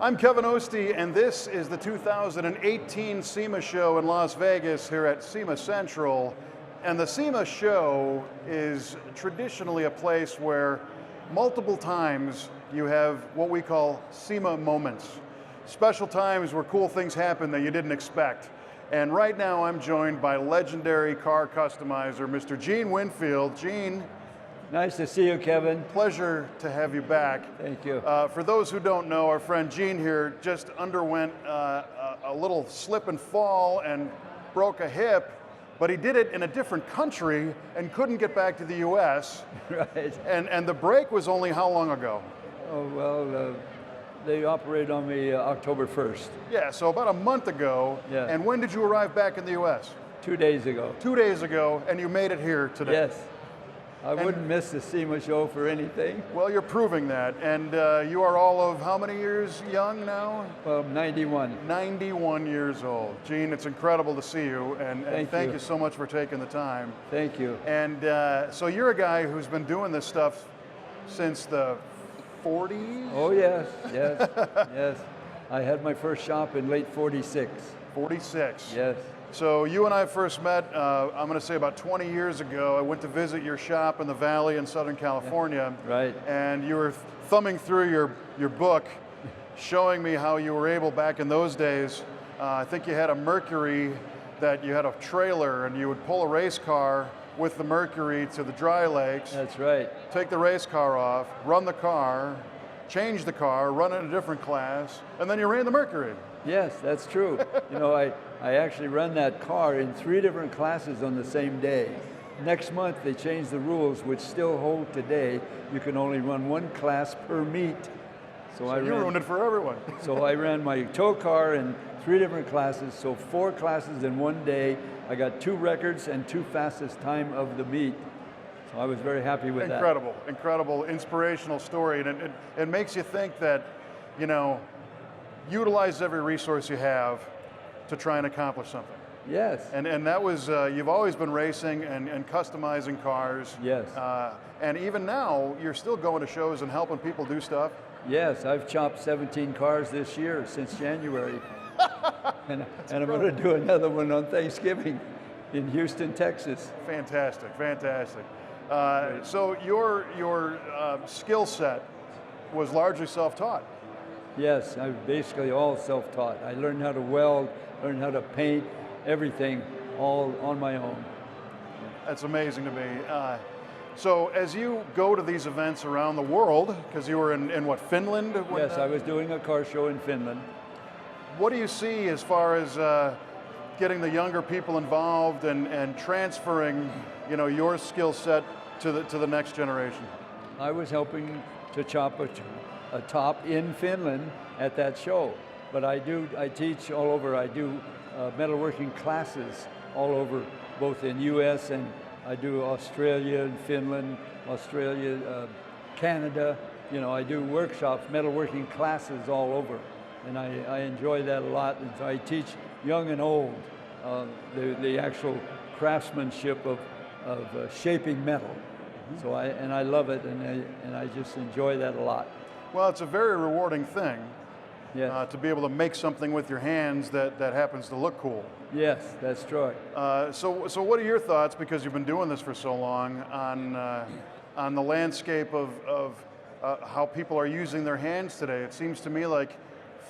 I'm Kevin Ostie, and this is the 2018 SEMA Show in Las Vegas here at SEMA Central. And the SEMA Show is traditionally a place where multiple times you have what we call SEMA moments. Special times where cool things happen that you didn't expect. And right now I'm joined by legendary car customizer, Mr. Gene Winfield. Gene. Nice to see you, Kevin. Pleasure to have you back. Thank you. For those who don't know, our friend Gene here just underwent a little slip and fall and broke a hip, but he did it in a different country and couldn't get back to the US. Right. And the break was only how long ago? Oh, well, they operated on me October 1st. Yeah, so about a month ago. Yeah. And when did you arrive back in the US? 2 days ago. 2 days ago, and you made it here today. Yes. I wouldn't miss the SEMA show for anything. Well, you're proving that. And you are all of how many years young now? 91. 91 years old. Gene, it's incredible to see you, and thank you so much for taking the time. Thank you. And so you're a guy who's been doing this stuff since the 40s? Oh, yes, yes, yes. I had my first shop in late 46. 46. Yes. So you and I first met, I'm going to say about 20 years ago. I went to visit your shop in the Valley in Southern California. Yeah, right. And you were thumbing through your book, showing me how you were able back in those days. I think you had a Mercury that you had a trailer, and you would pull a race car with the Mercury to the dry lakes. That's right. Take the race car off, run the car, change the car, run it in a different class, and then you ran the Mercury. Yes, that's true. You know, I actually run that car in 3 different classes on the same day. Next month they changed the rules, which still hold today. You can only run 1 class per meet. So you ruined it for everyone. So I ran my tow car in 3 different classes, so 4 classes in 1 day. I got 2 records and 2 fastest time of the meet. So I was very happy with that. Incredible, incredible, inspirational story. And it makes you think that, you know, utilize every resource you have to try and accomplish something. Yes. And that was, you've always been racing and customizing cars. Yes. And even now, you're still going to shows and helping people do stuff. Yes, I've chopped 17 cars this year since January. and I'm going to do another one on Thanksgiving in Houston, Texas. Fantastic, fantastic. So your skill set was largely self-taught. Yes, I'm basically all self-taught. I learned how to weld, learned how to paint, everything, all on my own. That's amazing to me. So as you go to these events around the world, because you were in what, Finland? Yes, I was doing a car show in Finland. What do you see as far as getting the younger people involved and transferring, you know, your skill set to the next generation? I was helping to chop a top in Finland at that show, but I teach all over. I do metalworking classes all over, both in US and I do Australia and Finland, Australia, Canada. You know, I do workshops, metalworking classes all over, and I enjoy that a lot. And so I teach young and old the actual craftsmanship of shaping metal. So I love it, and I just enjoy that a lot. Well, it's a very rewarding thing. Yes. To be able to make something with your hands that happens to look cool. Yes, that's true. So what are your thoughts, because you've been doing this for so long, on the landscape of how people are using their hands today? It seems to me like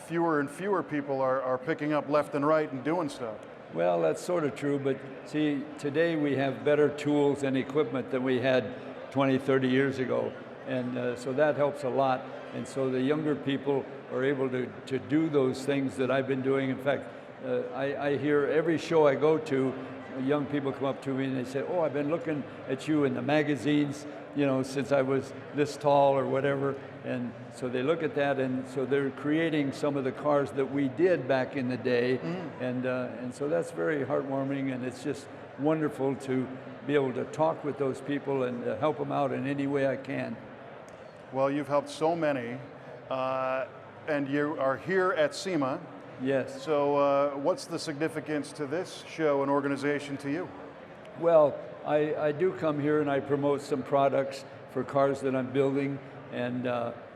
fewer and fewer people are picking up left and right and doing stuff. Well, that's sort of true, but see, today we have better tools and equipment than we had 20, 30 years ago, and so that helps a lot. And so the younger people are able to do those things that I've been doing. In fact, I hear every show I go to, young people come up to me and they say, oh, I've been looking at you in the magazines, you know, since I was this tall or whatever. And so they look at that, and so they're creating some of the cars that we did back in the day. And so that's very heartwarming, and it's just wonderful to be able to talk with those people and help them out in any way I can. Well, you've helped so many, and you are here at SEMA. Yes. So what's the significance to this show and organization to you? Well, I do come here and I promote some products for cars that I'm building, and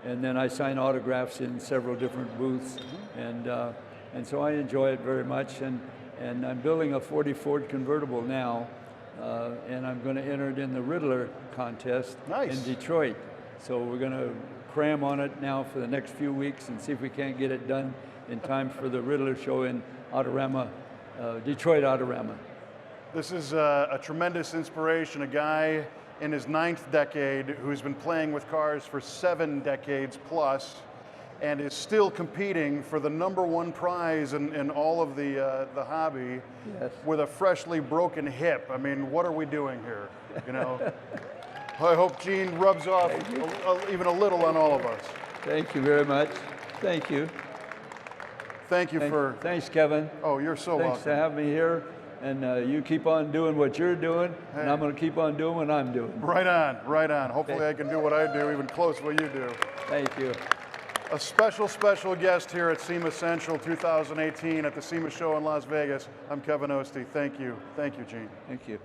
and then I sign autographs in several different booths, and so I enjoy it very much. And I'm building a 40 Ford convertible now, and I'm going to enter it in the Riddler contest in Detroit. So we're going to cram on it now for the next few weeks and see if we can't get it done in time for the Riddler show in Autorama, Detroit Autorama. This is a tremendous inspiration, a guy in his 9th decade who's been playing with cars for 7 decades plus and is still competing for the #1 prize in all of the hobby with a freshly broken hip. I mean, what are we doing here, you know? I hope Gene rubs off even a little on all of us. Thank you very much. Thank you. Thanks, Kevin. Oh, you're so welcome. Thanks for having me here. And you keep on doing what you're doing, and I'm going to keep on doing what I'm doing. Right on, right on. Hopefully I can do what I do, even close to what you do. Thank you. A special guest here at SEMA Central 2018 at the SEMA Show in Las Vegas. I'm Kevin Ostie. Thank you. Thank you, Gene. Thank you.